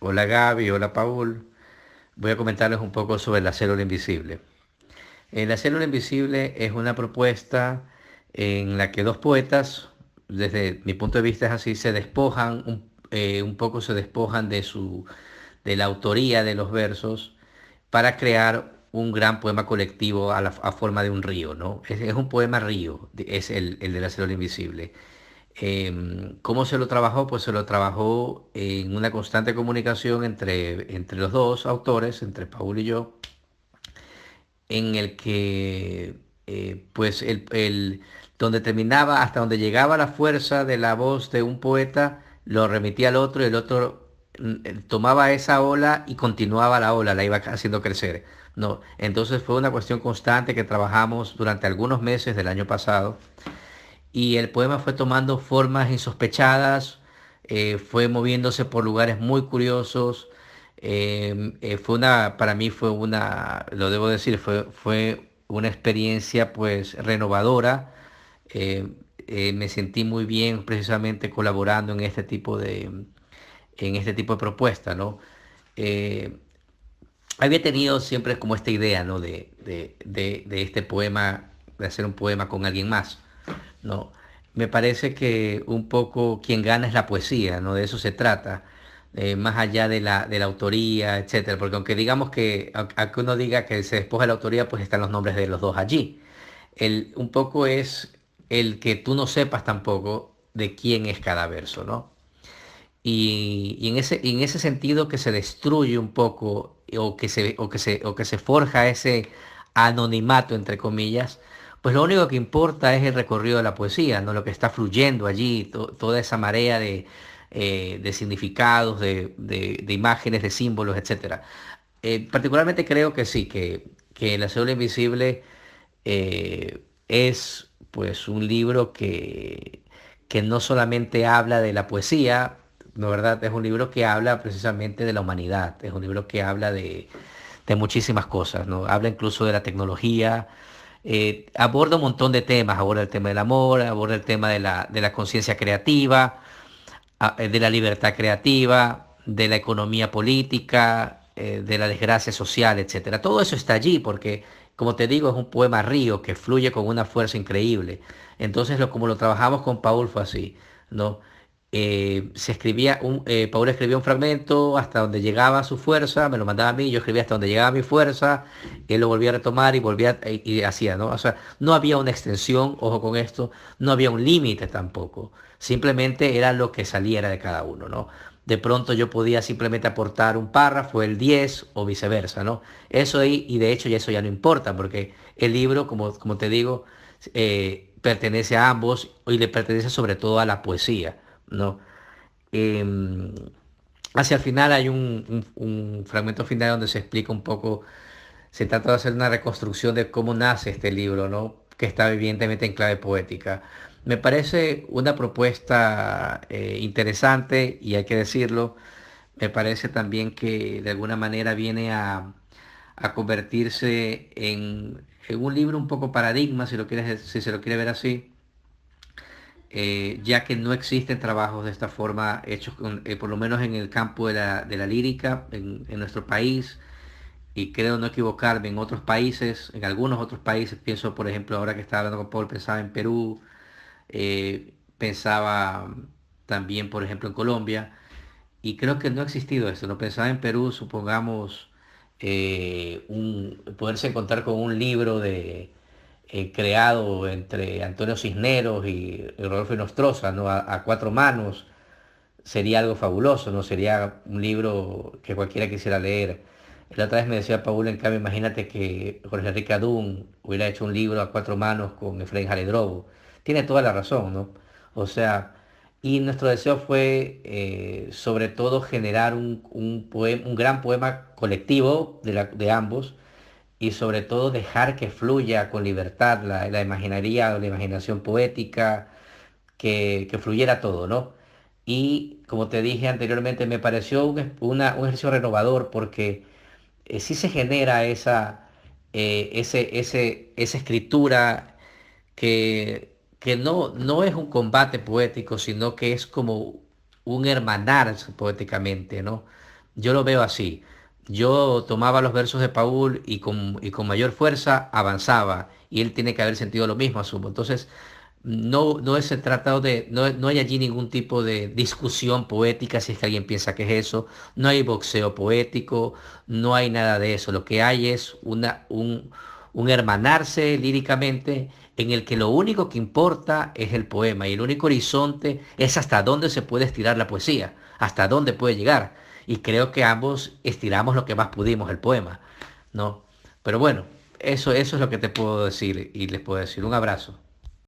Hola Gaby, hola Paul. Voy a comentarles un poco sobre la célula invisible. La célula invisible es una propuesta en la que dos poetas, desde mi punto de vista es así, se despojan, un poco se despojan de la autoría de los versos para crear un gran poema colectivo a forma de un río, ¿no? Es un poema río, es el de la célula invisible. ¿Cómo se lo trabajó? Pues se lo trabajó en una constante comunicación entre los dos autores, entre Paul y yo, en el que pues donde terminaba, hasta donde llegaba la fuerza de la voz de un poeta, lo remitía al otro y el otro tomaba esa ola y continuaba la ola, la iba haciendo crecer. No, entonces fue una cuestión constante que trabajamos durante algunos meses del año pasado y el poema fue tomando formas insospechadas, fue moviéndose por lugares muy curiosos. Para mí fue lo debo decir, fue una experiencia pues renovadora. Eh, Me sentí muy bien precisamente colaborando en este tipo de propuesta, ¿no? Eh, Había tenido siempre como esta idea, ¿no? De este poema, de hacer un poema con alguien más. ¿No? Me parece que un poco quien gana es la poesía, ¿no? De eso se trata, más allá de la autoría, etcétera, porque aunque digamos que, aunque uno diga que se despoja de la autoría, pues están los nombres de los dos allí. Un poco es el que tú no sepas tampoco de quién es cada verso, ¿no? Y en ese sentido que se destruye un poco o que se forja ese anonimato, entre comillas, pues lo único que importa es el recorrido de la poesía, ¿no? Lo que está fluyendo allí, toda esa marea de significados, de imágenes, de símbolos, etcétera. Particularmente creo que sí, que La célula invisible es pues un libro que no solamente habla de la poesía, ¿no verdad? Es un libro que habla precisamente de la humanidad, es un libro que habla de muchísimas cosas, ¿no? Habla incluso de la tecnología, aborda un montón de temas, aborda el tema del amor, aborda el tema de la conciencia creativa, de la libertad creativa, de la economía política, de la desgracia social, etcétera. Todo eso está allí porque, como te digo, es un poema río que fluye con una fuerza increíble. Entonces, como lo trabajamos con Paul fue así, ¿no? Paul escribía un fragmento hasta donde llegaba su fuerza, me lo mandaba a mí, yo escribía hasta donde llegaba mi fuerza, él lo volvía a retomar y volvía y hacía, ¿no? O sea, no había una extensión, ojo con esto, no había un límite tampoco. Simplemente era lo que saliera de cada uno, ¿no? De pronto yo podía simplemente aportar un párrafo, el 10 o viceversa, ¿no? Eso y de hecho ya eso ya no importa, porque el libro, como te digo, pertenece a ambos y le pertenece sobre todo a la poesía, ¿no? Em, Hacia el final hay un fragmento final donde se explica un poco, se trata de hacer una reconstrucción de cómo nace este libro, ¿no? Que está evidentemente en clave poética. Me parece una propuesta interesante y hay que decirlo. Me parece también que de alguna manera viene a convertirse en un libro un poco paradigma, si se lo quiere ver así, ya que no existen trabajos de esta forma hechos, por lo menos en el campo de la lírica en nuestro país y creo no equivocarme en otros países, en algunos otros países, pienso por ejemplo ahora que estaba hablando con Paul, pensaba en Perú, pensaba también por ejemplo en Colombia y creo que no ha existido esto, no pensaba en Perú, supongamos, poderse encontrar con un libro creado entre Antonio Cisneros y Rodolfo Nostroza, ¿no? A cuatro manos, sería algo fabuloso, ¿no? Sería un libro que cualquiera quisiera leer. La otra vez me decía Paul, en cambio, imagínate que Jorge Enrique Adún hubiera hecho un libro a cuatro manos con Efraín Jaredrobo. Tiene toda la razón, ¿no? O sea, y nuestro deseo fue, sobre todo, generar un gran poema colectivo de ambos y sobre todo dejar que fluya con libertad la imaginaría o la imaginación poética, que fluyera todo, ¿no? Y como te dije anteriormente, me pareció un ejercicio renovador porque sí se genera esa escritura que no es un combate poético, sino que es como un hermanar poéticamente, ¿no? Yo lo veo así. Yo tomaba los versos de Paul y con mayor fuerza avanzaba. Y él tiene que haber sentido lo mismo, asumo. Entonces, no es el tratado de, no hay allí ningún tipo de discusión poética, si es que alguien piensa que es eso. No hay boxeo poético, no hay nada de eso. Lo que hay es un hermanarse líricamente en el que lo único que importa es el poema y el único horizonte es hasta dónde se puede estirar la poesía, hasta dónde puede llegar. Y creo que ambos estiramos lo que más pudimos el poema, ¿no? Pero bueno, eso es lo que te puedo decir y les puedo decir. Un abrazo.